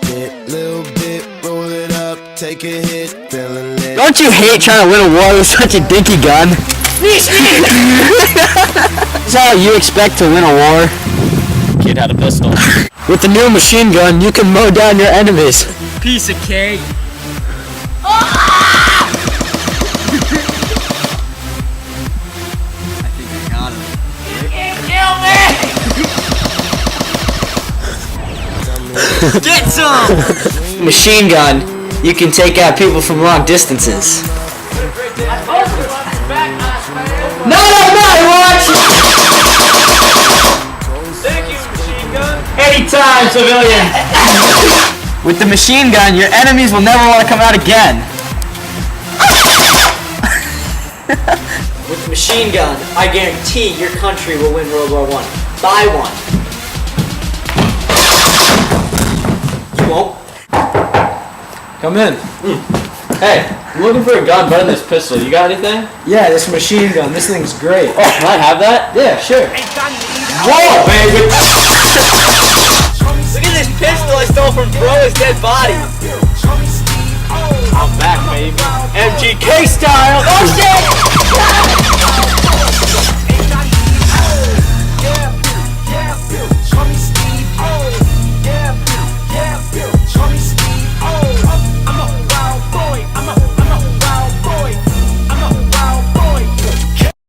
Little bit, roll it up, take a hit, feeling lit. Don't you hate trying to win a war with such a dinky gun? This is how you expect to win a war. Kid had a pistol. With the new machine gun, you can mow down your enemies. Piece of cake. Get some! Machine gun, you can take out people from long distances. No, watch! Thank you, machine gun. Anytime, civilian! With the machine gun, your enemies will never want to come out again. With the machine gun, I guarantee your country will win World War I. Buy one. You won't. Come in. Hey, I'm looking for a gun better than this pistol. You got anything? Yeah, this machine gun, this thing's great. Oh, can I have that? Yeah, sure. Whoa, baby! Look at this pistol I stole from Bro's dead body. I'm back, baby. MGK style. Oh shit!